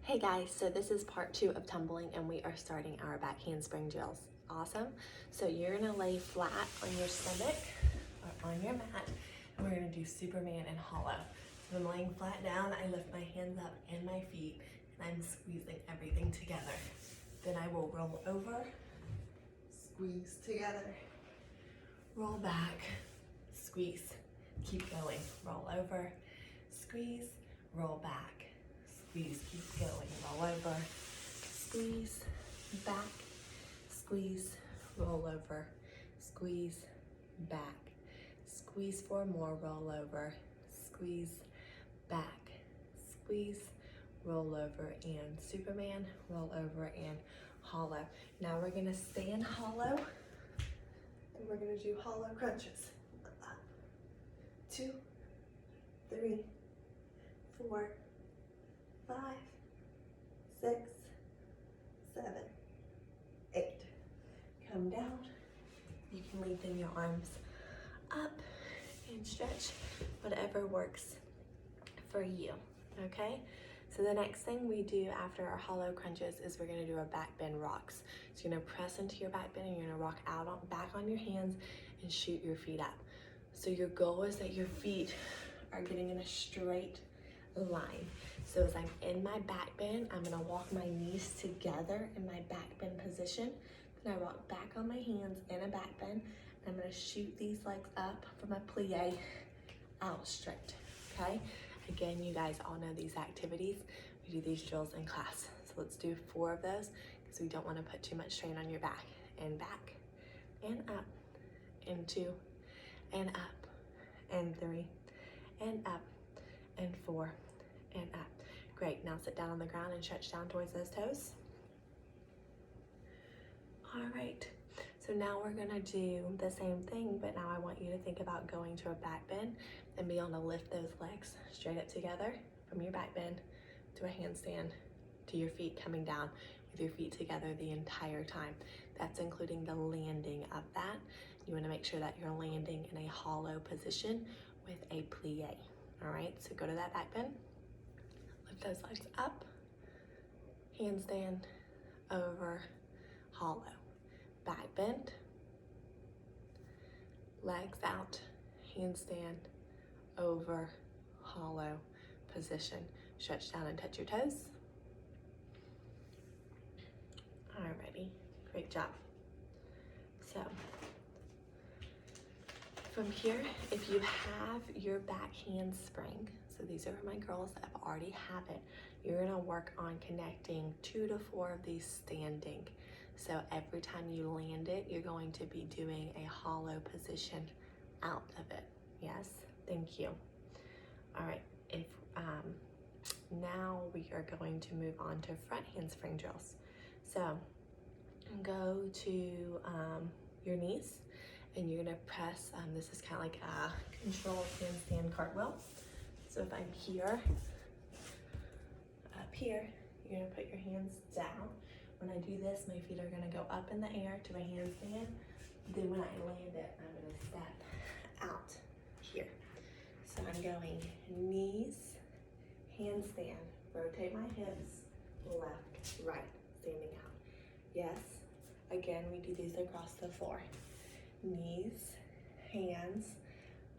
Hey guys, so this is part 2 of tumbling and we are starting our back handspring drills. Awesome. So you're gonna lay flat on your stomach or on your mat and we're gonna do Superman and hollow. So I'm laying flat down, I lift my hands up and my feet and I'm squeezing everything together. Then I will roll over, squeeze together, roll back, squeeze, keep going, roll over, squeeze, roll back. Squeeze, keep going, roll over, squeeze, back, squeeze, roll over, squeeze, back, squeeze for more, roll over, squeeze, back, squeeze, roll over, and Superman, roll over, and hollow. Now we're gonna stand hollow, and we're gonna do hollow crunches. 2, 3, 4, 5, 6, 7, 8. Come down. You can lengthen your arms up and stretch, whatever works for you, okay? So the next thing we do after our hollow crunches is we're gonna do our back bend rocks. So you're gonna press into your back bend and you're gonna rock out back on your hands and shoot your feet up. So your goal is that your feet are getting in a straight line. So as I'm in my back bend, I'm gonna walk my knees together in my back bend position. Then I rock back on my hands in a back bend. And I'm gonna shoot these legs up from a plie out straight, okay? Again, you guys all know these activities. We do these drills in class. So let's do 4 of those because we don't wanna put too much strain on your back. And back, and up, and 2, and up, and 3, and up, and 4, and up. Great, now sit down on the ground and stretch down towards those toes. All right, so now we're gonna do the same thing, but now I want you to think about going to a back bend and be able to lift those legs straight up together from your back bend to a handstand to your feet coming down with your feet together the entire time. That's including the landing of that. You wanna make sure that you're landing in a hollow position with a plie. All right, so go to that back bend, lift those legs up, handstand, over, hollow. Back bend, legs out, handstand, over, hollow position. Stretch down and touch your toes. Alrighty, great job. So, from here, if you have your back handspring, so these are for my girls that already have it, you're gonna work on connecting 2 to 4 of these standing. So every time you land it, you're going to be doing a hollow position out of it. Yes, thank you. All right, now we are going to move on to front handspring drills. So go to your knees and you're gonna press, this is kind of like a controlled handstand cartwheel. So if I'm here, up here, you're gonna put your hands down. When I do this, my feet are gonna go up in the air to a handstand. Then when I land it, I'm gonna step out here. So I'm going knees, handstand, rotate my hips, left, right, standing out. Yes, again, we do these across the floor. Knees, hands,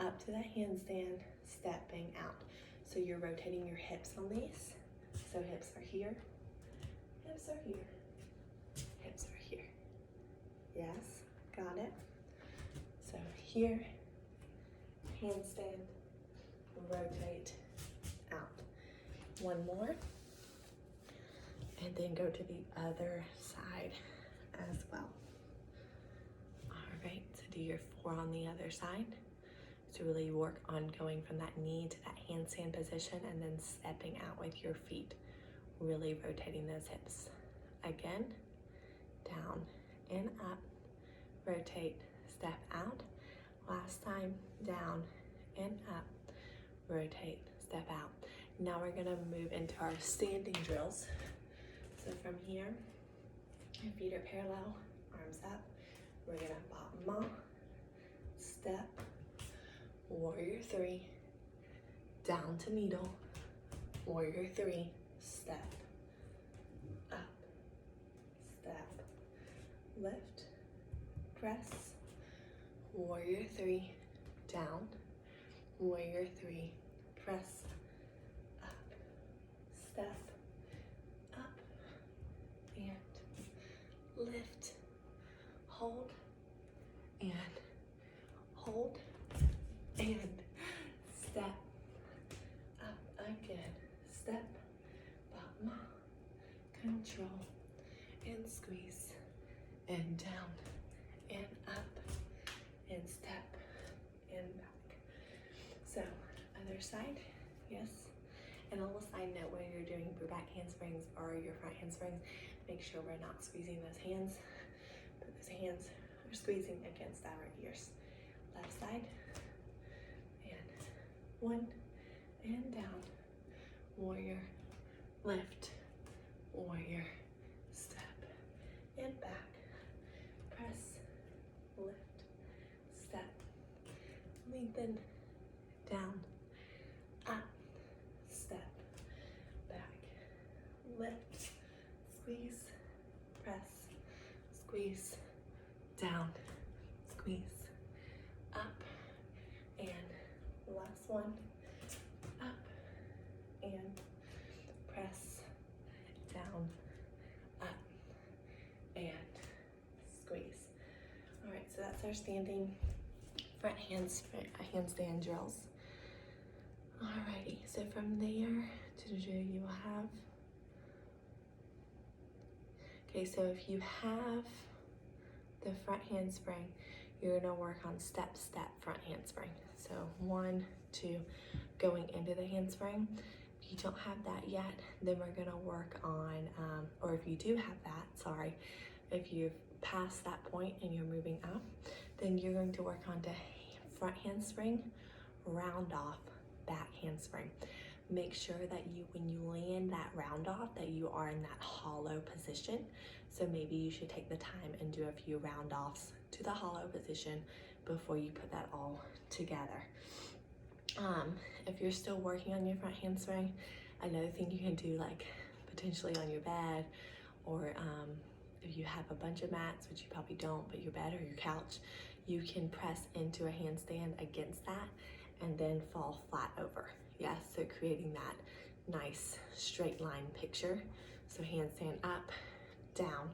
up to the handstand, stepping out. So you're rotating your hips on these. So hips are here, hips are here, hips are here. Yes, got it. So here, handstand, rotate, out. One more. And then go to the other side as well. All right, so do your 4 on the other side. To really work on going from that knee to that handstand position and then stepping out with your feet, really rotating those hips. Again, down and up, rotate, step out. Last time, down and up, rotate, step out. Now we're gonna move into our standing drills. So from here, your feet are parallel, arms up. We're gonna bottom up, step, warrior 3, down to needle, warrior 3, step, lift, press, warrior 3, down, warrior 3, press, up, step, up, and lift, hold, and hold, and step, up again, step, bum, control, and squeeze, and down, and up, and step, and back. So, other side, yes. And a little side note, when you're doing your back handsprings or your front handsprings, make sure we're not squeezing those hands, but those hands are squeezing against our ears. Left side, and 1, and down, warrior, lift, warrior, step, and back, press, lift, step, lengthen, down, up, step, back, lift, squeeze, press, squeeze, down, squeeze, up, and last one, up, and press, down, up, and squeeze. All right, so that's our standing front handstand drills. Alrighty, so from there to the drill you will have, okay, so if you have the front handspring, you're gonna work on step, front handspring. So 1, 2, going into the handspring. If you don't have that yet, then we're gonna work on, or if you do have that, sorry, if you've passed that point and you're moving up, then you're going to work on the front handspring, round off, back handspring. Make sure that when you land that round off, that you are in that hollow position. So maybe you should take the time and do a few round offs to the hollow position before you put that all together. If you're still working on your front handspring, another thing you can do, like potentially on your bed, or if you have a bunch of mats, which you probably don't, but your bed or your couch, you can press into a handstand against that and then fall flat over. Yes, so creating that nice straight line picture. So handstand up, down,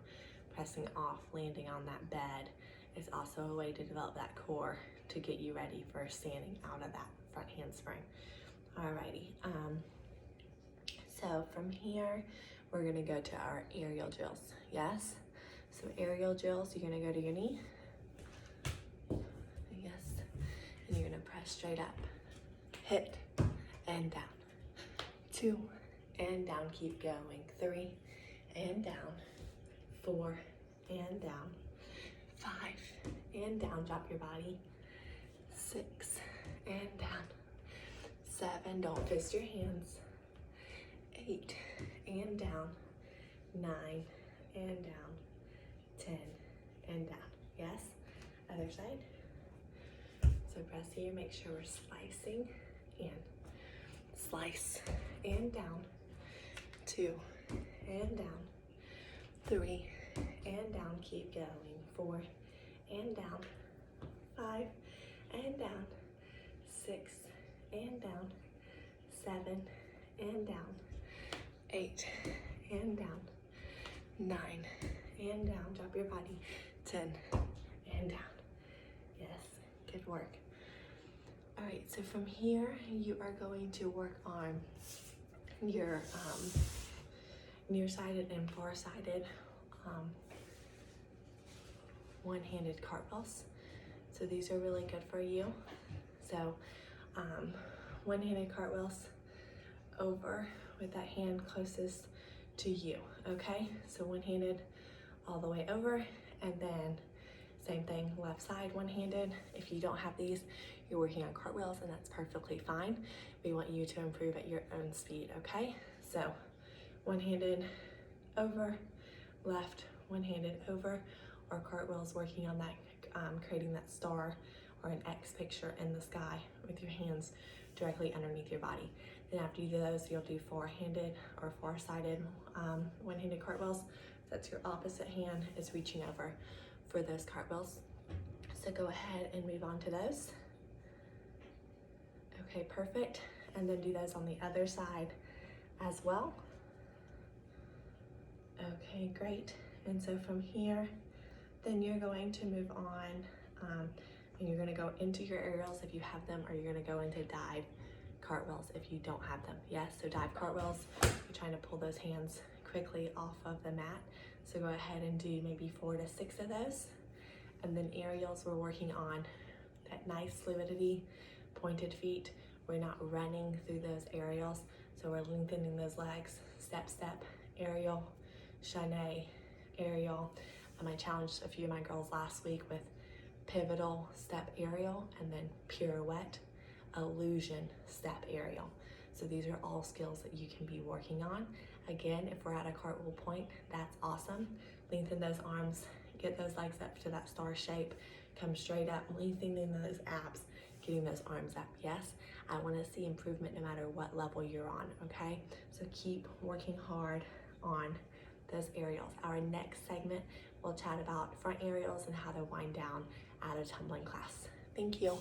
pressing off, landing on that bed is also a way to develop that core to get you ready for standing out of that front handspring. Alrighty, so from here, we're gonna go to our aerial drills, yes? So aerial drills, you're gonna go to your knee, yes, and you're gonna press straight up, hit, and down, 2, and down, keep going, 3, and down, 4, and down, 5, and down, drop your body, 6, and down, 7, don't fist your hands, 8, and down, 9, and down, 10, and down, yes? Other side. So press here, make sure we're slicing, and slice, and down, 2, and down, 3, and down, keep going, 4, and down, 5, and down, 6, and down, 7, and down, 8, and down, 9, and down, drop your body, 10, and down, yes, good work. All right, so from here, you are going to work on your nearsighted and far-sighted one-handed cartwheels. So these are really good for you. So one-handed cartwheels over with that hand closest to you, okay? So one-handed all the way over, and then same thing, left side one-handed. If you don't have these, you're working on cartwheels, and that's perfectly fine. We want you to improve at your own speed, okay? So one-handed over, left, one-handed over, or cartwheels, working on that, creating that star or an X picture in the sky with your hands directly underneath your body. Then after you do those, you'll do four-handed or four-sided one-handed cartwheels. That's your opposite hand is reaching over for those cartwheels. So go ahead and move on to those. Okay, perfect. And then do those on the other side as well. Okay, great. And so from here, then you're going to move on and you're gonna go into your aerials if you have them, or you're gonna go into dive cartwheels if you don't have them. Yes, so dive cartwheels, you're trying to pull those hands quickly off of the mat. So go ahead and do maybe 4 to 6 of those. And then aerials, we're working on that nice fluidity, pointed feet. We're not running through those aerials. So we're lengthening those legs, step, step, aerial, chalet, aerial. I challenged a few of my girls last week with pivotal step aerial and then pirouette, illusion step aerial. So these are all skills that you can be working on. Again, if we're at a cartwheel point, that's awesome. Lengthen those arms, get those legs up to that star shape, come straight up, lengthening those abs, getting those arms up. Yes, I want to see improvement no matter what level you're on, okay? So keep working hard on those aerials. Our next segment, we'll chat about front aerials and how to wind down at a tumbling class. Thank you.